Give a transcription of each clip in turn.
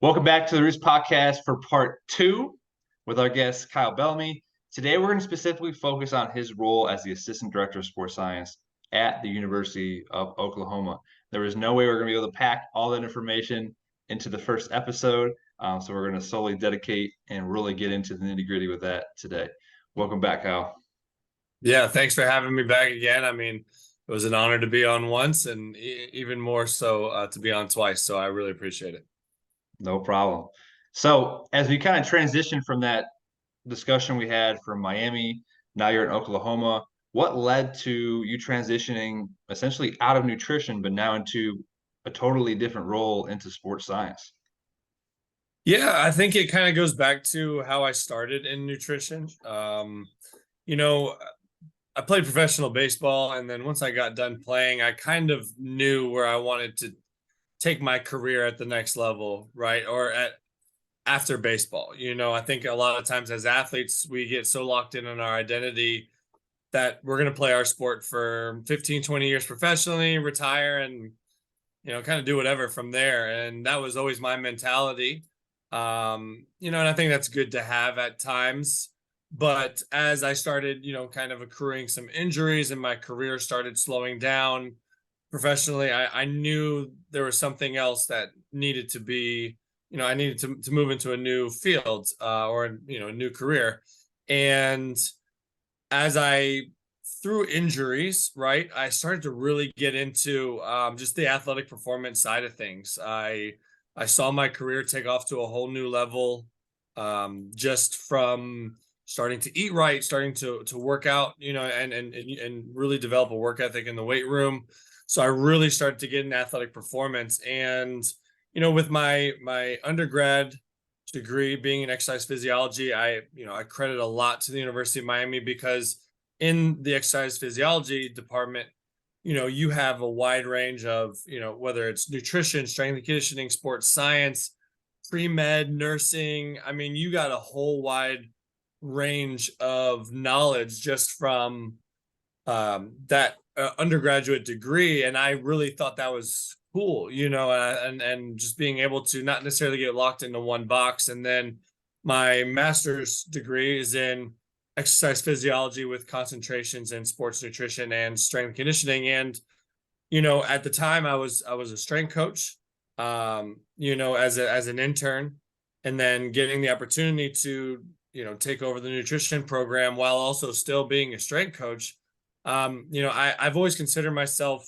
Welcome back to the Roost Podcast for part two with our guest, Kyle Bellamy. Today, we're going to specifically focus on his role as the Assistant Director of Sports Science at the University of Oklahoma. There is no way we're going to be able to pack all that information into the first episode, so we're going to solely dedicate and really get into the nitty-gritty with that today. Welcome back, Kyle. Yeah, thanks for having me back again. I mean, it was an honor to be on once and even more so to be on twice. So I really appreciate it. No problem. So as we kind of transition from that discussion we had from Miami, now you're in Oklahoma, what led to you transitioning essentially out of nutrition, but now into a totally different role into sports science? Yeah, I think it kind of goes back to how I started in nutrition. You know, I played professional baseball, and then once I got done playing, I kind of knew where I wanted to take my career at the next level, right? Or at after baseball. I think a lot of times as athletes, we get so locked in on our identity that we're going to play our sport for 15, 20 years professionally, retire, and kind of do whatever from there. And that was always my mentality. And I think that's good to have at times. But as I started, kind of accruing some injuries and my career started slowing down professionally, I knew there was something else that needed to be, I needed to move into a new field or, a new career. And as through injuries, right, I started to really get into just the athletic performance side of things. I saw my career take off to a whole new level just from starting to eat right, starting to work out, and really develop a work ethic in the weight room. So I really started to get in athletic performance. And, with my undergrad degree being in exercise physiology, I credit a lot to the University of Miami because in the exercise physiology department, you have a wide range of, whether it's nutrition, strength and conditioning, sports science, pre-med, nursing. I mean, you got a whole wide range of knowledge just from that undergraduate degree. And I really thought that was cool, and just being able to not necessarily get locked into one box. And then my master's degree is in exercise physiology with concentrations in sports nutrition and strength conditioning. And, at the time I was a strength coach, as an intern, and then getting the opportunity to, take over the nutrition program while also still being a strength coach. I've always considered myself,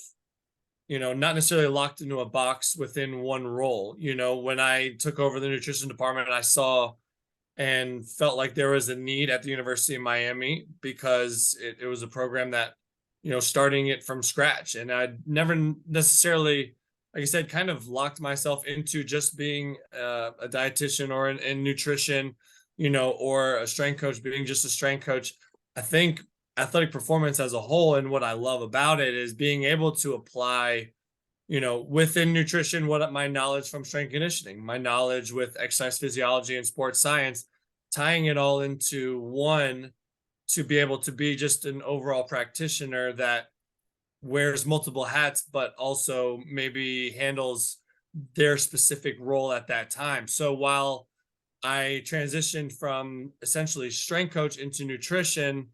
not necessarily locked into a box within one role. When I took over the nutrition department, I saw and felt like there was a need at the University of Miami because it was a program that, starting it from scratch. And I'd never necessarily, like I said, kind of locked myself into just being a dietitian or in nutrition, or a strength coach being just a strength coach. I think athletic performance as a whole, and what I love about it, is being able to apply, within nutrition, what my knowledge from strength conditioning, my knowledge with exercise physiology and sports science, tying it all into one to be able to be just an overall practitioner that wears multiple hats, but also maybe handles their specific role at that time. So while I transitioned from essentially strength coach into nutrition,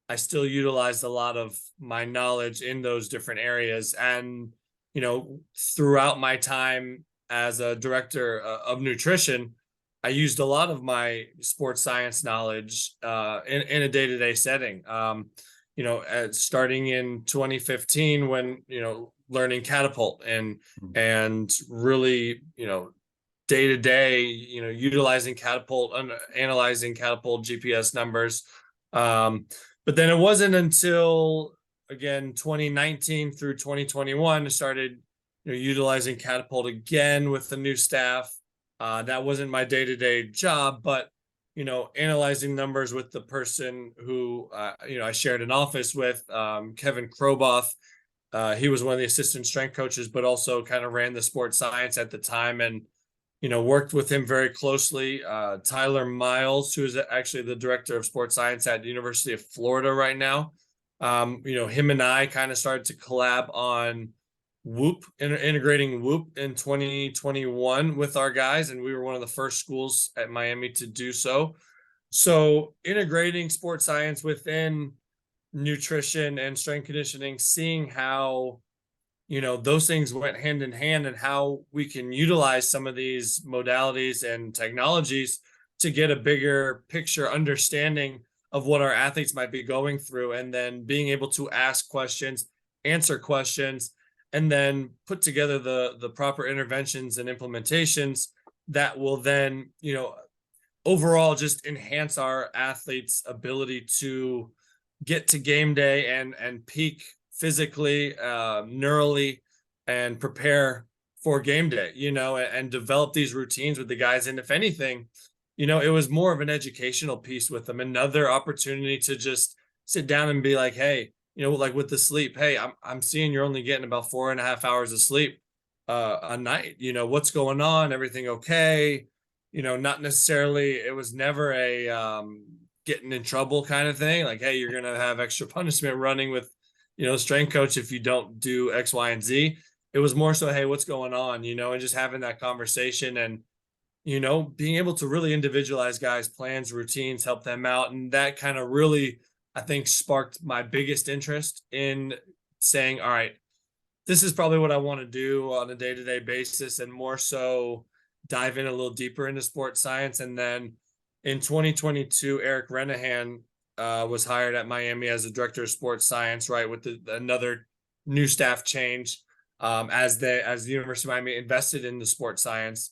I still utilized a lot of my knowledge in those different areas. And, throughout my time as a director of nutrition, I used a lot of my sports science knowledge in a day-to-day setting. Starting in 2015 when, learning catapult and really, day-to-day, utilizing catapult, analyzing catapult GPS numbers. But then it wasn't until, again, 2019 through 2021, I started, utilizing catapult again with the new staff. That wasn't my day-to-day job, but, analyzing numbers with the person who, I shared an office with, Kevin Kroboth. He was one of the assistant strength coaches, but also kind of ran the sports science at the time, and worked with him very closely. Tyler Miles, who is actually the director of sports science at the University of Florida right now. Him and I kind of started to collab on integrating Whoop in 2021 with our guys, and we were one of the first schools at Miami to do so. So integrating sports science within nutrition and strength conditioning, seeing how those things went hand in hand and how we can utilize some of these modalities and technologies to get a bigger picture understanding of what our athletes might be going through, and then being able to ask questions, answer questions, and then put together the proper interventions and implementations that will then overall just enhance our athletes' ability to get to game day and peak physically, neurally, and prepare for game day, and develop these routines with the guys. And if anything, it was more of an educational piece with them, another opportunity to just sit down and be like, hey, like with the sleep, hey, I'm seeing you're only getting about 4.5 hours of sleep a night. What's going on? Everything okay? Not necessarily, it was never a getting in trouble kind of thing. Like, hey, you're going to have extra punishment running with, strength coach if you don't do X, Y, and Z. It was more so, hey, what's going on, and just having that conversation and, being able to really individualize guys' plans, routines, help them out. And that kind of really, I think, sparked my biggest interest in saying, all right, this is probably what I want to do on a day-to-day basis, and more so dive in a little deeper into sports science. And then in 2022, Eric Renahan was hired at Miami as the director of sports science, right, with another new staff change, as the University of Miami invested in the sports science.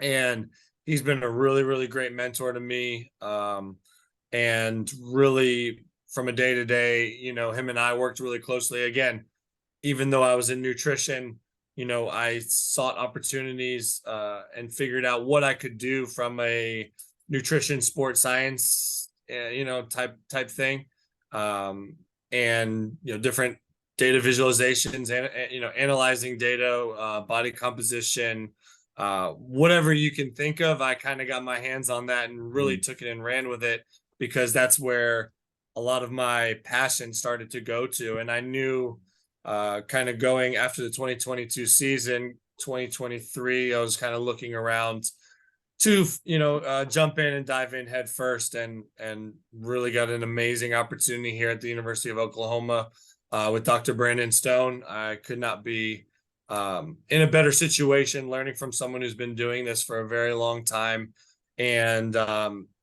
And he's been a really, really great mentor to me, and really from a day-to-day, him and I worked really closely. Again, even though I was in nutrition, I sought opportunities and figured out what I could do from a nutrition sports science, type thing, and different data visualizations and analyzing data, body composition, whatever you can think of. I kind of got my hands on that and really took it and ran with it, because that's where a lot of my passion started to go to. And I knew, kind of going after the 2022 season, 2023, I was kind of looking around to jump in and dive in head first, and really got an amazing opportunity here at the University of Oklahoma with Dr. Brandon Stone. I could not be in a better situation, learning from someone who's been doing this for a very long time. And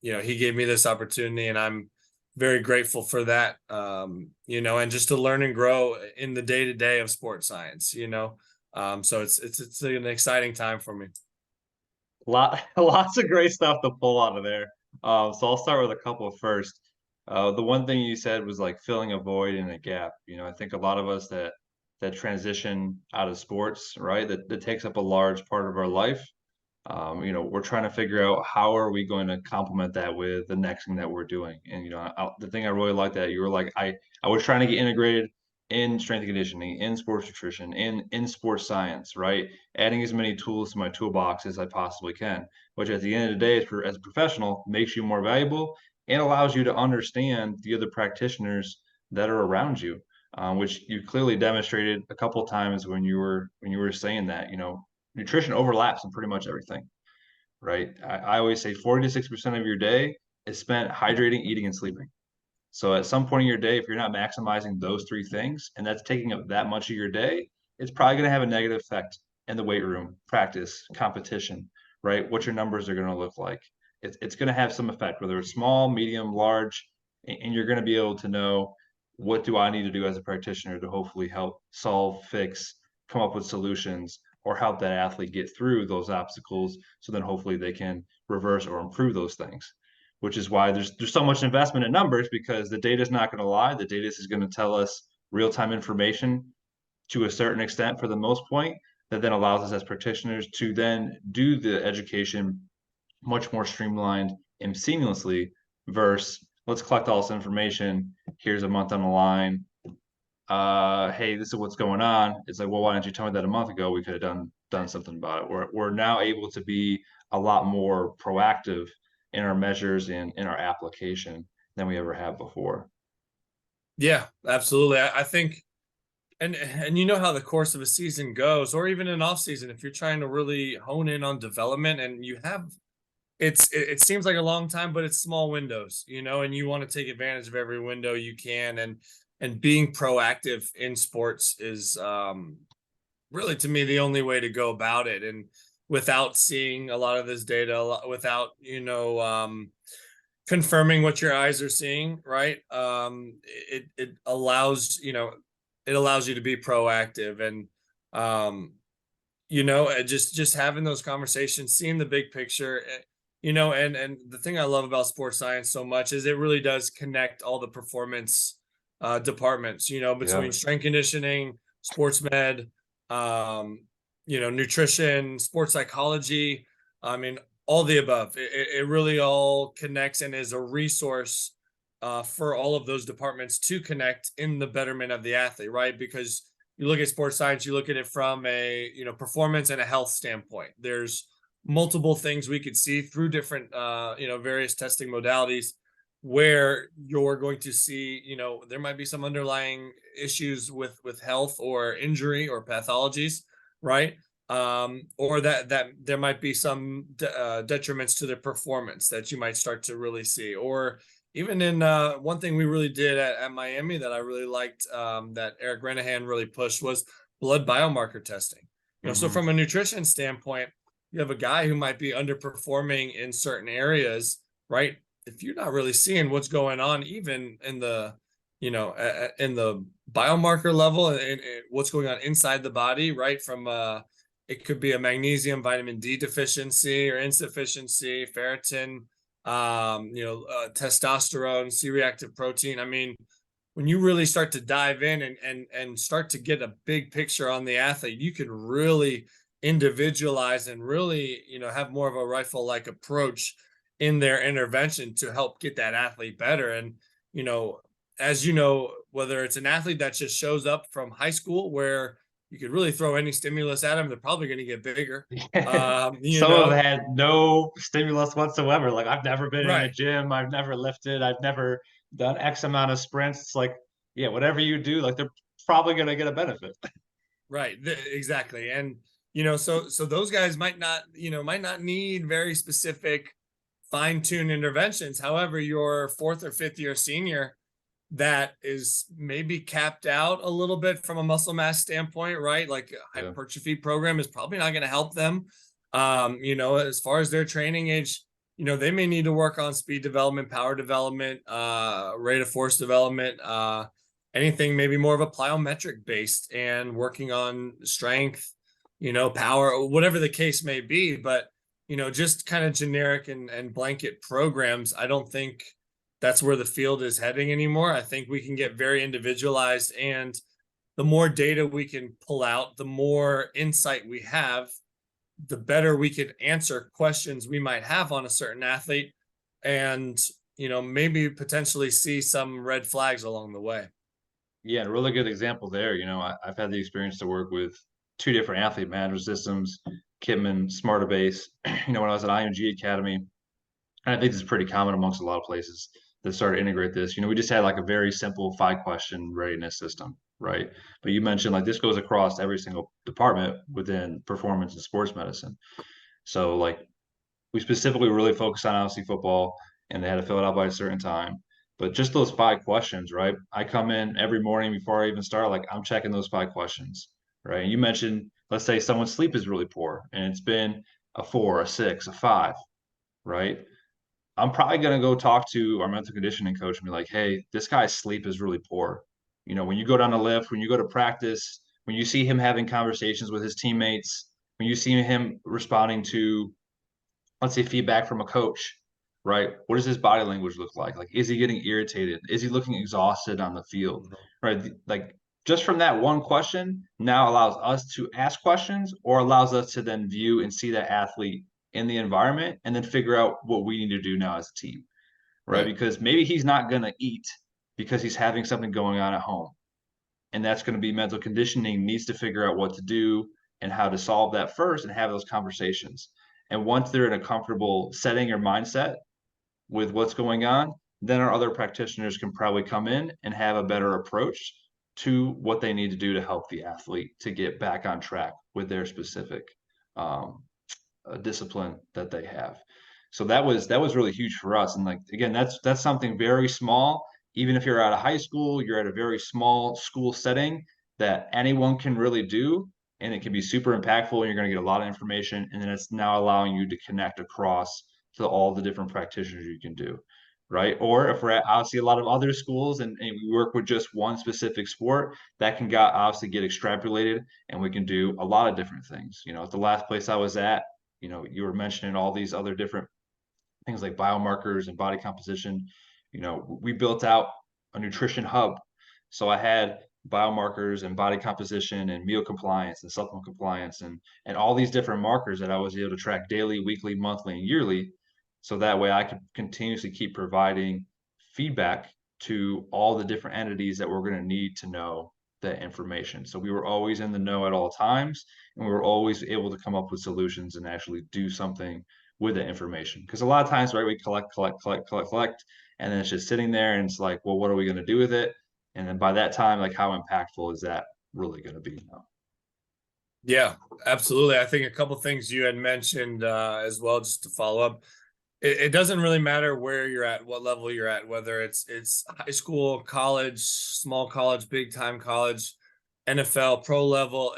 he gave me this opportunity, and I'm very grateful for that. And just to learn and grow in the day-to-day of sports science. So it's an exciting time for me. Lots of great stuff to pull out of there. So I'll start with a couple first. The one thing you said was like filling a void and a gap. I think a lot of us that transition out of sports, right? That takes up a large part of our life. We're trying to figure out how are we going to complement that with the next thing that we're doing. And the thing I really like that you were like, I was trying to get integrated in strength and conditioning, in sports nutrition, in sports science, right? Adding as many tools to my toolbox as I possibly can, which at the end of the day, as a professional, makes you more valuable and allows you to understand the other practitioners that are around you, which you clearly demonstrated a couple of times when you were saying that. Nutrition overlaps in pretty much everything, right? I always say 40 to 6% of your day is spent hydrating, eating, and sleeping. So at some point in your day, if you're not maximizing those three things, and that's taking up that much of your day, it's probably going to have a negative effect in the weight room, practice, competition, right? What your numbers are going to look like. It's going to have some effect, whether it's small, medium, large, and you're going to be able to know what do I need to do as a practitioner to hopefully help solve, fix, come up with solutions, or help that athlete get through those obstacles so then hopefully they can reverse or improve those things, which is why there's so much investment in numbers, because the data is not going to lie. The data is going to tell us real-time information to a certain extent for the most point, that then allows us as practitioners to then do the education much more streamlined and seamlessly versus let's collect all this information. Here's a month on the line. Hey, this is what's going on. It's like, well, why didn't you tell me that a month ago? We could have done something about it. We're now able to be a lot more proactive in our measures and in our application than we ever have before. Yeah, absolutely. I think And you know how the course of a season goes, or even an off season, if you're trying to really hone in on development and you have it seems like a long time, but it's small windows, and you want to take advantage of every window you can. And being proactive in sports is really, to me, the only way to go about it. And without seeing a lot of this data, without confirming what your eyes are seeing, right? It allows it allows you to be proactive. And just having those conversations, seeing the big picture. And the thing I love about sports science so much is it really does connect all the performance departments, Yeah. between strength conditioning, sports med, nutrition, sports psychology. I mean, all the above. It really all connects and is a resource for all of those departments to connect in the betterment of the athlete, right? Because you look at sports science, you look at it from a performance and a health standpoint. There's multiple things we could see through different various testing modalities where you're going to see there might be some underlying issues with health or injury or pathologies, right? Or that there might be some detriments to the performance that you might start to really see. Or even in one thing we really did at Miami that I really liked, that Eric Renahan really pushed, was blood biomarker testing. So Hmm. from a nutrition standpoint, you have a guy who might be underperforming in certain areas, right? If you're not really seeing what's going on, even in the in the biomarker level, and what's going on inside the body, right? From it could be a magnesium, vitamin D deficiency or insufficiency, ferritin, testosterone, C-reactive protein. I mean, when you really start to dive in and start to get a big picture on the athlete, you can really individualize and really, have more of a rifle like approach in their intervention to help get that athlete better. And, you know, as you know, whether it's an athlete that just shows up from high school where you could really throw any stimulus at them, they're probably going to get bigger. Um, you Some have know, had no stimulus whatsoever. Like I've never been in a right. gym, I've never lifted, I've never done X amount of sprints. It's like, yeah, whatever you do, like they're probably gonna get a benefit. Right, exactly. And so those guys might not need very specific fine-tuned interventions. However, your fourth or fifth year senior that is maybe capped out a little bit from a muscle mass standpoint, right? Like a Yeah. hypertrophy program is probably not going to help them. As far as their training age, they may need to work on speed development, power development, rate of force development, anything maybe more of a plyometric based, and working on strength, power, whatever the case may be. But just kind of generic and blanket programs, I don't think that's where the field is heading anymore. I think we can get very individualized, and the more data we can pull out, the more insight we have, the better we could answer questions we might have on a certain athlete, and maybe potentially see some red flags along the way. Yeah, a really good example there. I've had the experience to work with two different athlete management systems, Kitman, Smartabase. When I was at IMG Academy, and I think this is pretty common amongst a lot of places that start to integrate this. We just had like a very simple 5-question readiness system, right? But you mentioned like this goes across every single department within performance and sports medicine. So like we specifically really focus on obviously football, and they had to fill it out by a certain time. But just those 5 questions, right? I come in every morning before I even start, like I'm checking those 5 questions, right? And you mentioned, let's say someone's sleep is really poor and it's been a 4, a 6, a 5, right? I'm probably going to go talk to our mental conditioning coach and be like, hey, this guy's sleep is really poor. When you go down the lift, when you go to practice, when you see him having conversations with his teammates, when you see him responding to, let's say, feedback from a coach, right? What does his body language look like? Like, is he getting irritated? Is he looking exhausted on the field, Mhm. right? Like, just from that one question now allows us to ask questions, or allows us to then view and see that athlete in the environment and then figure out what we need to do now as a team, right? Right. Because maybe he's not going to eat because he's having something going on at home. And that's going to be mental conditioning needs to figure out what to do and how to solve that first and have those conversations. And once they're in a comfortable setting or mindset with what's going on, then our other practitioners can probably come in and have a better approach to what they need to do to help the athlete to get back on track with their specific um, discipline that they have. So that was really huge for us. And like again, that's something very small. Even if you're out of high school, you're at a very small school setting that anyone can really do, and it can be super impactful. And you're going to get a lot of information, and then it's now allowing you to connect across to all the different practitioners you can do, right? Or if we're at obviously a lot of other schools and we work with just one specific sport, that can got obviously get extrapolated, and we can do a lot of different things. At the last place I was at, you were mentioning all these other different things like biomarkers and body composition. We built out a nutrition hub. So I had biomarkers and body composition and meal compliance and supplement compliance and all these different markers that I was able to track daily, weekly, monthly, and yearly. So that way I could continuously keep providing feedback to all the different entities that we're going to need to know that information. So we were always in the know at all times, and we were always able to come up with solutions and actually do something with the information. Because a lot of times, right, we collect, and then it's just sitting there, and it's like, well, what are we going to do with it? And then by that time, like, how impactful is that really going to be now? Yeah, absolutely. I think a couple things you had mentioned as well, just to follow up. It doesn't really matter where you're at, what level you're at, whether it's high school, college, small college, big time college, NFL, pro level.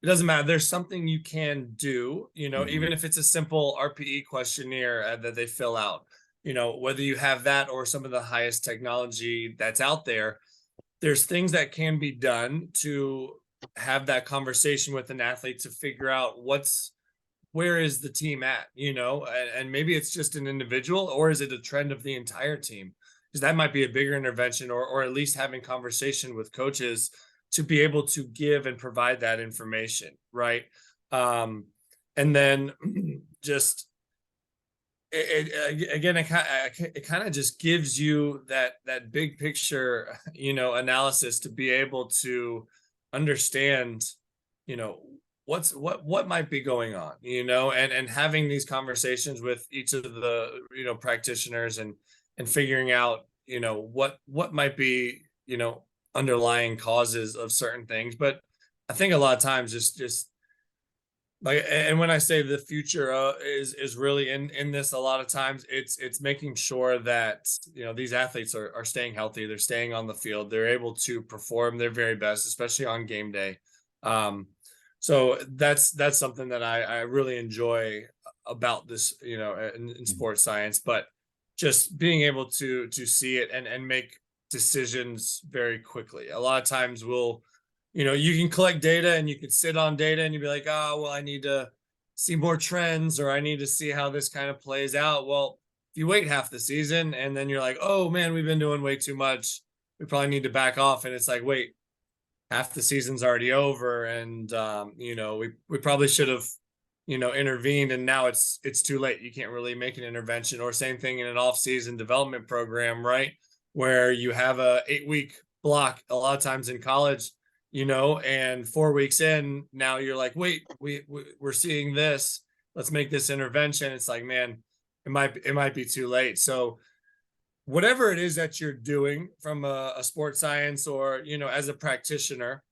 It doesn't matter. There's something you can do, Mm-hmm. even if it's a simple RPE questionnaire that they fill out, whether you have that or some of the highest technology that's out there, there's things that can be done to have that conversation with an athlete to figure out where is the team at, and maybe it's just an individual, or is it a trend of the entire team? Because that might be a bigger intervention, or at least having conversation with coaches to be able to give and provide that information, right? um and then just again, it kind of just gives you that big picture, analysis to be able to understand, you know, what might be going on, and having these conversations with each of the, practitioners, and figuring out, what might be, underlying causes of certain things. But I think a lot of times just like, and when I say the future is really in this, a lot of times it's making sure that, these athletes are staying healthy, they're staying on the field, they're able to perform their very best, especially on game day. um so that's something that I really enjoy about this, in sports science. But just being able to see it and make decisions very quickly. A lot of times you can collect data and you can sit on data and you'd be like, oh, well, I need to see more trends, or I need to see how this kind of plays out. Well, if you wait half the season and then you're like, oh man, we've been doing way too much, we probably need to back off. And it's like, wait, half the season's already over. And, we probably should have, intervened, and now it's too late. You can't really make an intervention. Or same thing in an off-season development program, right? Where you have a 8-week block a lot of times in college, and 4 weeks in, now you're like, wait, we're seeing this, let's make this intervention. It's like, man, it might be too late. So whatever it is that you're doing from a sports science, or, as a practitioner,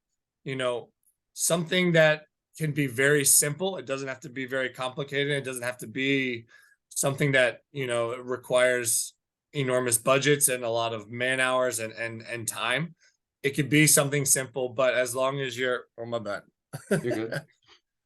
you know something that can be very simple. It doesn't have to be very complicated. It doesn't have to be something that, requires enormous budgets and a lot of man hours and time. It could be something simple, but as long as you're, oh my bad, You're good.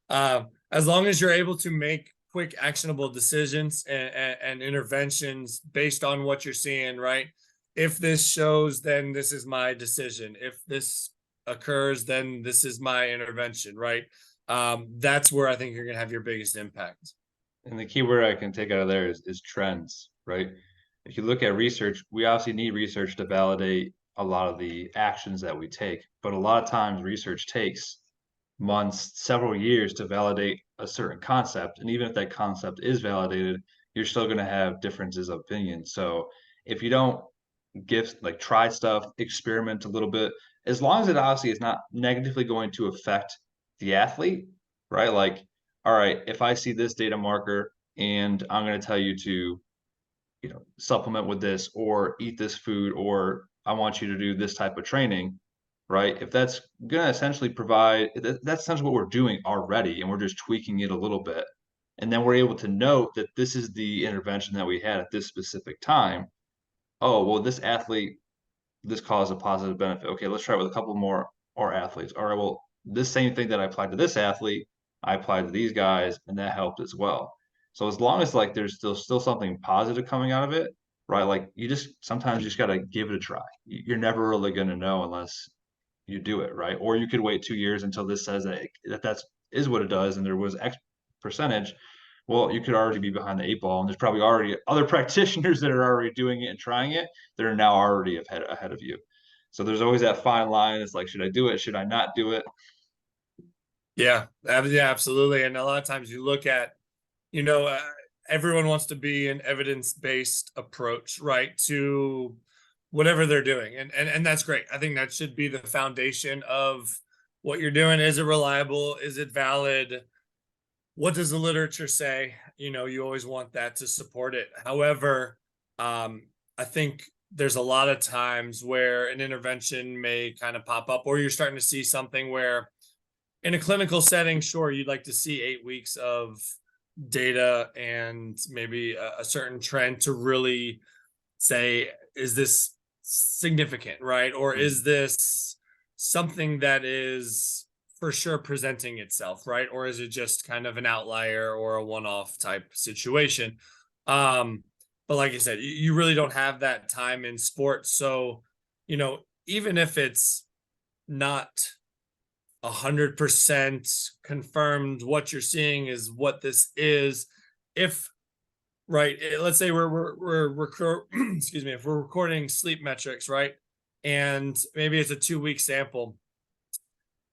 as long as you're able to make quick, actionable decisions and interventions based on what you're seeing, right? If this shows, then this is my decision. If this occurs, then this is my intervention, right? That's where I think you're going to have your biggest impact. And the key word I can take out of there is trends, right? If you look at research, we obviously need research to validate a lot of the actions that we take, but a lot of times research takes months, several years to validate a certain concept. And even if that concept is validated, you're still going to have differences of opinion. So if you don't give, like, try stuff, experiment a little bit, as long as it obviously is not negatively going to affect the athlete, right? Like, all right, if I see this data marker and I'm going to tell you to, supplement with this or eat this food, or I want you to do this type of training, right? If that's going to essentially provide, that's essentially what we're doing already, and we're just tweaking it a little bit. And then we're able to note that this is the intervention that we had at this specific time. Oh, well, this athlete, this caused a positive benefit. Okay, let's try it with a couple more athletes. All right, well, this same thing that I applied to this athlete, I applied to these guys, and that helped as well. So as long as like there's still something positive coming out of it, right? Like you just sometimes you just gotta give it a try. You're never really gonna know unless you do it, right? Or you could wait 2 years until this says that's is what it does, and there was X percentage. Well, you could already be behind the eight ball, and there's probably already other practitioners that are already doing it and trying it that are now already ahead of you. So there's always that fine line. It's like, should I do it? Should I not do it? Yeah, yeah, absolutely. And a lot of times you look at, you know, everyone wants to be an evidence-based approach, right, to whatever they're doing, and that's great. I think that should be the foundation of what you're doing. Is it reliable? Is it valid? What does the literature say? You know, you always want that to support it. However, I think there's a lot of times where an intervention may kind of pop up, or you're starting to see something where in a clinical setting, sure, you'd like to see 8 weeks of data and maybe a certain trend to really say, is this significant, right? Or Mhm. is this something that is for sure presenting itself, right? Or is it just kind of an outlier or a one-off type situation? But like I said, you really don't have that time in sports. So, you know, even if it's not 100% confirmed what you're seeing is what this is, if right, let's say excuse me, if we're recording sleep metrics, right, and maybe it's a 2 week sample,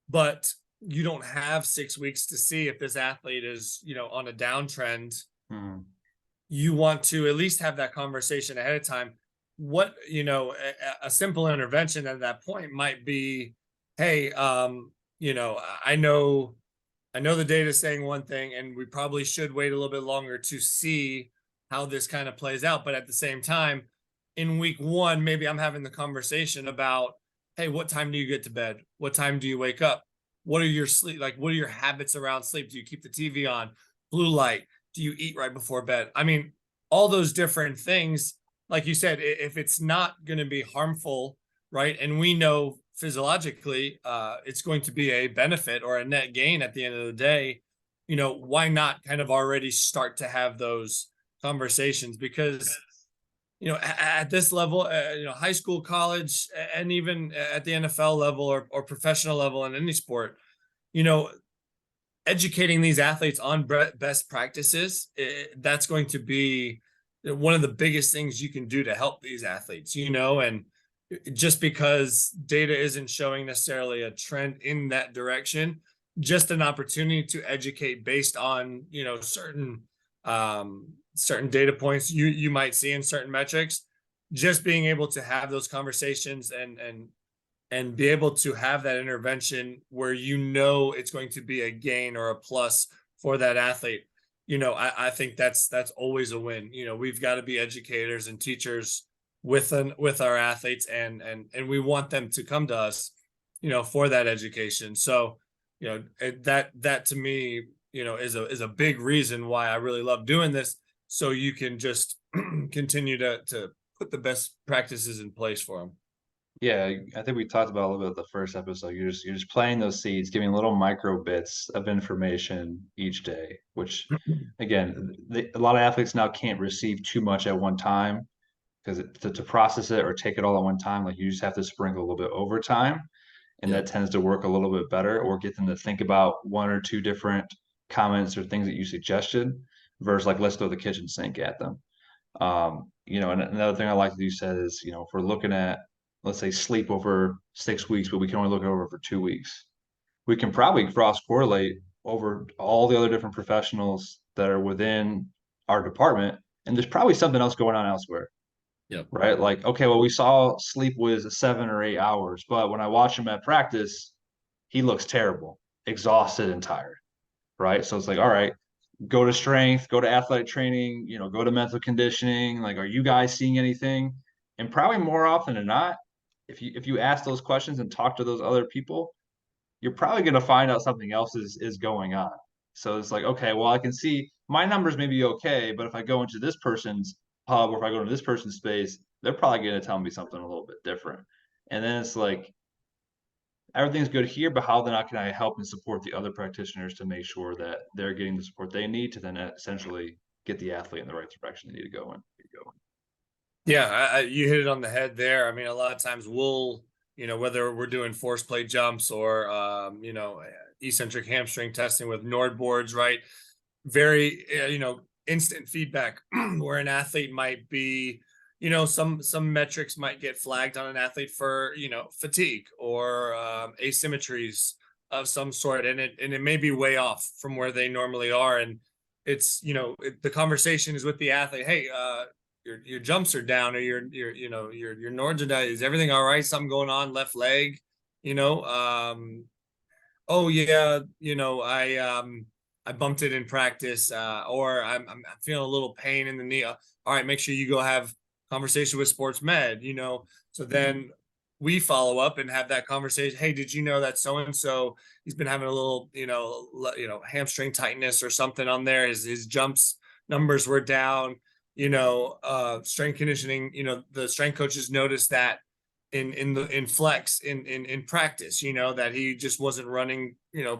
but you don't have 6 weeks to see if this athlete is, you know, on a downtrend. Mhm. You want to at least have that conversation ahead of time. What, you know, a simple intervention at that point might be, hey, you know, I know the data is saying one thing, and we probably should wait a little bit longer to see how this kind of plays out. But at the same time, in week one, maybe I'm having the conversation about, hey, what time do you get to bed? What time do you wake up? What are your sleep, like, what are your habits around sleep? Do you keep the TV on? Blue light? Do you eat right before bed? I mean, all those different things, like you said, if it's not going to be harmful, right? And we know physiologically it's going to be a benefit or a net gain at the end of the day, you know, why not kind of already start to have those conversations? Because, you know, at this level, you know, high school, college, and even at the NFL level or professional level in any sport, you know, educating these athletes on best practices, that's going to be one of the biggest things you can do to help these athletes, you know. And just because data isn't showing necessarily a trend in that direction, just an opportunity to educate based on, you know, certain data points you might see in certain metrics. Just being able to have those conversations and be able to have that intervention where you know it's going to be a gain or a plus for that athlete, you know, I think that's always a win. You know, we've got to be educators and teachers with our athletes, and we want them to come to us, you know, for that education. So, you know, that to me, you know, is a big reason why I really love doing this. So you can just continue to put the best practices in place for them. Yeah, I think we talked about a little bit at the first episode. You're just planting those seeds, giving little micro bits of information each day, which again, a lot of athletes now can't receive too much at one time because to process it or take it all at one time, like you just have to sprinkle a little bit over time, and Yeah. that tends to work a little bit better, or get them to think about one or two different comments or things that you suggested versus like let's throw the kitchen sink at them. And another thing I like that you said is, if we're looking at, let's say, sleep over 6 weeks, but we can only look over for 2 weeks, we can probably cross correlate over all the other different professionals that are within our department. And there's probably something else going on elsewhere, Yep. right? Like, okay, well, we saw sleep was 7 or 8 hours, but when I watch him at practice, he looks terrible, exhausted and tired, right? So it's like, all right, go to strength, go to athletic training, go to mental conditioning. Like, are you guys seeing anything? And probably more often than not, if you ask those questions and talk to those other people, you're probably going to find out something else is going on. So it's like, okay, well, I can see my numbers may be okay, but if I go into this person's pub or if I go into this person's space, they're probably going to tell me something a little bit different. And then it's like everything's good here, but how then can I help and support the other practitioners to make sure that they're getting the support they need to then essentially get the athlete in the right direction they need to go in. Yeah, you hit it on the head there. I mean, a lot of times we'll, whether we're doing force plate jumps or, eccentric hamstring testing with Nord boards, right? Very, instant feedback where an athlete might be, some metrics might get flagged on an athlete for, fatigue or asymmetries of some sort, and it may be way off from where they normally are, and it's the conversation is with the athlete. Hey, your jumps are down, or your Nords are down. Is everything all right? Something going on left leg? You know, oh yeah, I bumped it in practice, or I'm feeling a little pain in the knee. All right, make sure you go have conversation with sports med. So then we follow up and have that conversation. Hey, did you know that so and so he's been having a little hamstring tightness or something on there? His jumps numbers were down. Strength conditioning. The strength coaches noticed that in flex in practice, that he just wasn't running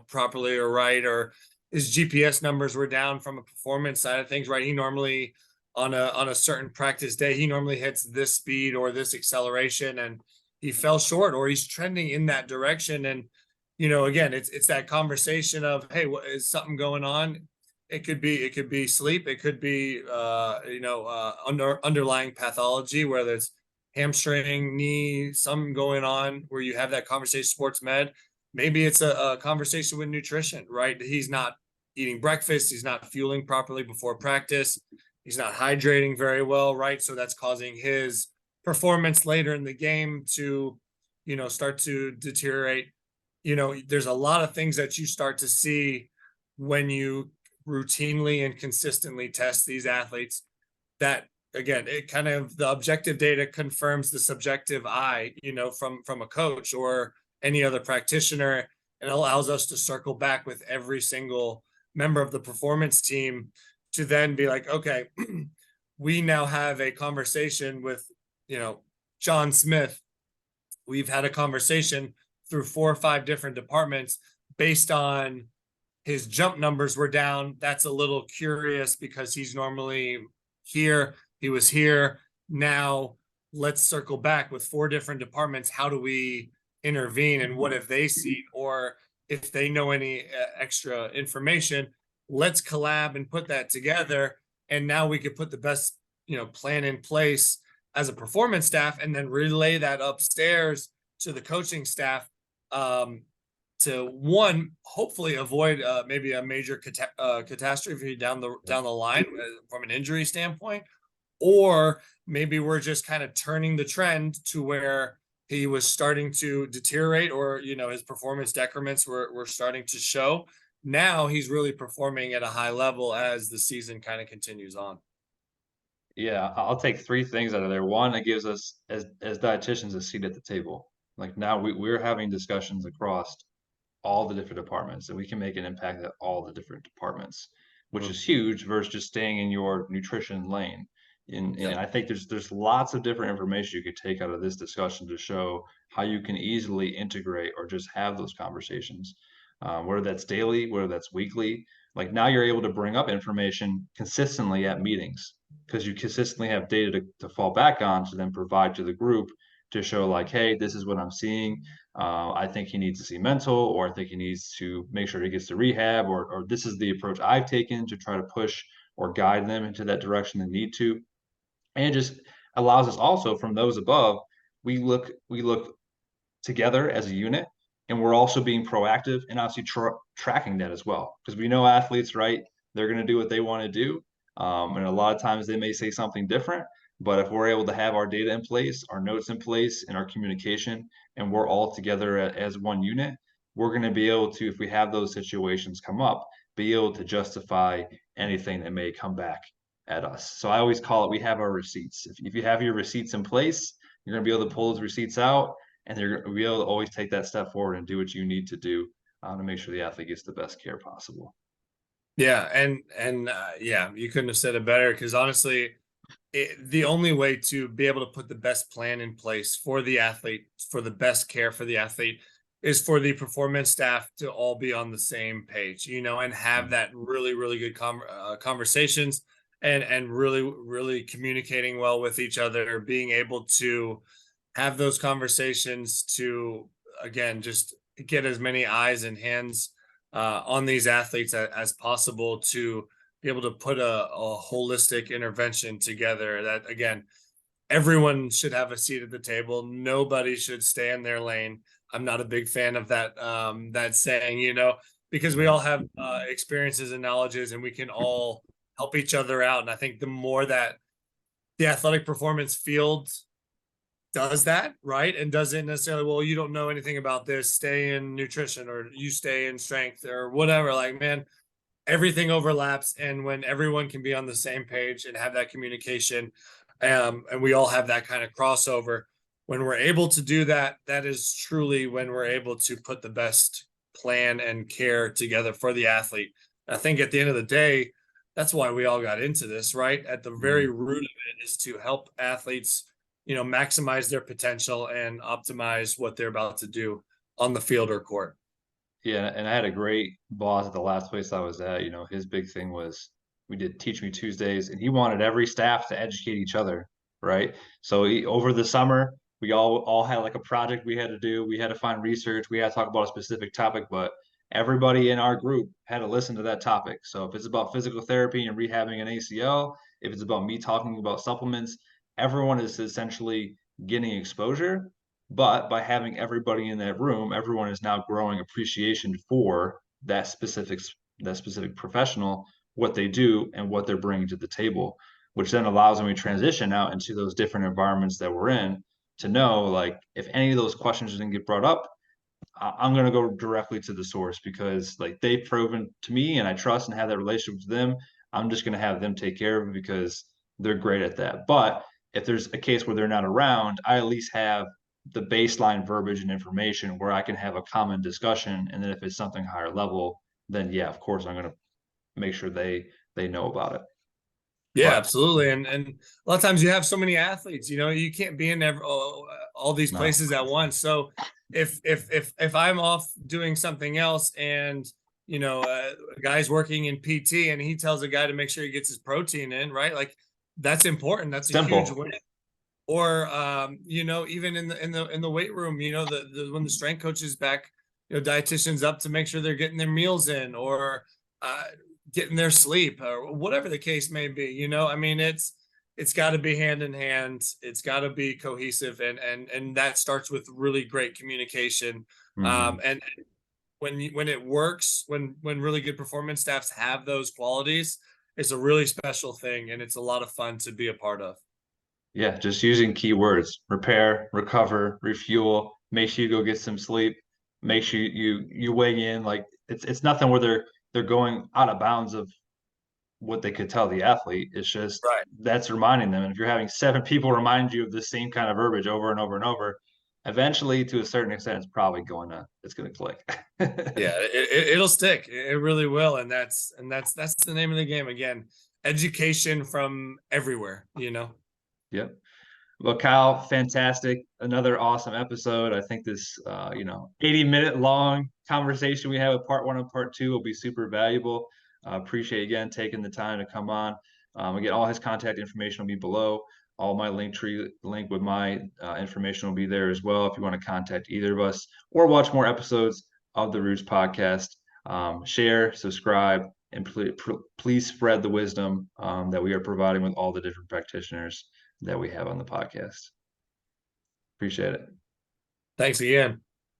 properly or right, or his GPS numbers were down from a performance side of things, right? He normally on a certain practice day, he normally hits this speed or this acceleration, and he fell short, or he's trending in that direction. And again, it's that conversation of, hey, what is something going on? It could be sleep, it could be underlying pathology, whether it's hamstring, knee, something going on, where you have that conversation, sports med. Maybe it's a conversation with nutrition, right? He's not eating breakfast, he's not fueling properly before practice, he's not hydrating very well, right? So that's causing his performance later in the game to start to deteriorate. There's a lot of things that you start to see when you routinely and consistently test these athletes, that again, it kind of, the objective data confirms the subjective eye, from a coach or any other practitioner, and allows us to circle back with every single member of the performance team to then be like, okay, we now have a conversation with John Smith. We've had a conversation through 4 or 5 different departments based on his jump numbers were down. That's a little curious because he's normally here. He was here. Now let's circle back with 4 different departments. How do we intervene, and what have they seen? Or if they know any extra information, let's collab and put that together. And now we could put the best, plan in place as a performance staff, and then relay that upstairs to the coaching staff, to one, hopefully avoid maybe a major catastrophe down the line from an injury standpoint, or maybe we're just kind of turning the trend to where he was starting to deteriorate, or his performance decrements were starting to show. Now he's really performing at a high level as the season kind of continues on. Yeah, I'll take 3 things out of there. One, it gives us as dietitians a seat at the table. Like now we're having discussions across all the different departments, and we can make an impact at all the different departments, which is huge versus just staying in your nutrition lane. And I think there's lots of different information you could take out of this discussion to show how you can easily integrate or just have those conversations, whether that's daily, whether that's weekly. Like now you're able to bring up information consistently at meetings because you consistently have data to fall back on to then provide to the group to show like, hey, this is what I'm seeing. I think he needs to see mental, or I think he needs to make sure he gets to rehab, or this is the approach I've taken to try to push or guide them into that direction they need to. And it just allows us also from those above, we look together as a unit, and we're also being proactive and obviously tracking that as well, because we know athletes, right? They're going to do what they want to do, and a lot of times they may say something different. But if we're able to have our data in place, our notes in place, and our communication, and we're all together as one unit, we're going to be able to, if we have those situations come up, be able to justify anything that may come back at us. So I always call it, we have our receipts. If you have your receipts in place, you're going to be able to pull those receipts out, and you're going to be able to always take that step forward and do what you need to do to make sure the athlete gets the best care possible. Yeah, and yeah, you couldn't have said it better, because honestly, the only way to be able to put the best plan in place for the athlete, for the best care for the athlete, is for the performance staff to all be on the same page, and have that really, really good conversations, and really, really communicating well with each other, being able to have those conversations to, again, just get as many eyes and hands on these athletes as possible, to be able to put a holistic intervention together that, again, everyone should have a seat at the table. Nobody should stay in their lane. I'm not a big fan of that saying, because we all have experiences and knowledges, and we can all help each other out. And I think the more that the athletic performance field does that, right, and doesn't necessarily, well, you don't know anything about this, stay in nutrition, or you stay in strength, or whatever, like, man, everything overlaps. And when everyone can be on the same page and have that communication, and we all have that kind of crossover, when we're able to do that, that is truly when we're able to put the best plan and care together for the athlete. I think at the end of the day, that's why we all got into this, right? At the very root of it is to help athletes, maximize their potential and optimize what they're about to do on the field or court. Yeah, and I had a great boss at the last place I was at. His big thing was we did Teach Me Tuesdays, and he wanted every staff to educate each other, right? So over the summer, we all had like a project we had to do. We had to find research. We had to talk about a specific topic, but everybody in our group had to listen to that topic. So if it's about physical therapy and rehabbing an ACL, if it's about me talking about supplements, everyone is essentially getting exposure. But by having everybody in that room, everyone is now growing appreciation for that specific professional, what they do and what they're bringing to the table, which then allows them to transition out into those different environments that we're in to know, like, if any of those questions didn't get brought up, I'm going to go directly to the source because like they've proven to me and I trust and have that relationship with them. I'm just going to have them take care of it because they're great at that. But if there's a case where they're not around, I at least have the baseline verbiage and information where I can have a common discussion. And then if it's something higher level, then yeah, of course I'm going to make sure they know about it. Yeah, But absolutely. And a lot of times you have so many athletes, you can't be in all these no, places at once. So if I'm off doing something else, and a guy's working in PT and he tells a guy to make sure he gets his protein in, right? Like, that's important. That's a huge simple. win. Or even in the weight room, when the strength coach is back, dietitians up to make sure they're getting their meals in, or getting their sleep, or whatever the case may be. I mean, it's got to be hand in hand. It's got to be cohesive, and that starts with really great communication. Mm-hmm. And when it works, when really good performance staffs have those qualities, it's a really special thing, and it's a lot of fun to be a part of. Yeah, just using keywords: repair, recover, refuel, make sure you go get some sleep, make sure you weigh in. Like it's nothing where they're going out of bounds of what they could tell the athlete. It's just Right. that's reminding them. And if you're having seven people remind you of the same kind of verbiage over and over and over, eventually to a certain extent it's gonna click. Yeah, it'll stick. It really will. And that's the name of the game. Again, education from everywhere. Yep. Well, Kyle, fantastic. Another awesome episode. I think this, 80-minute long conversation we have with part one and part two will be super valuable. Appreciate again taking the time to come on. Again, all his contact information will be below. All my link with my information will be there as well if you want to contact either of us or watch more episodes of the Roots podcast. Share, subscribe, and please spread the wisdom that we are providing with all the different practitioners that we have on the podcast. Appreciate it. Thanks again.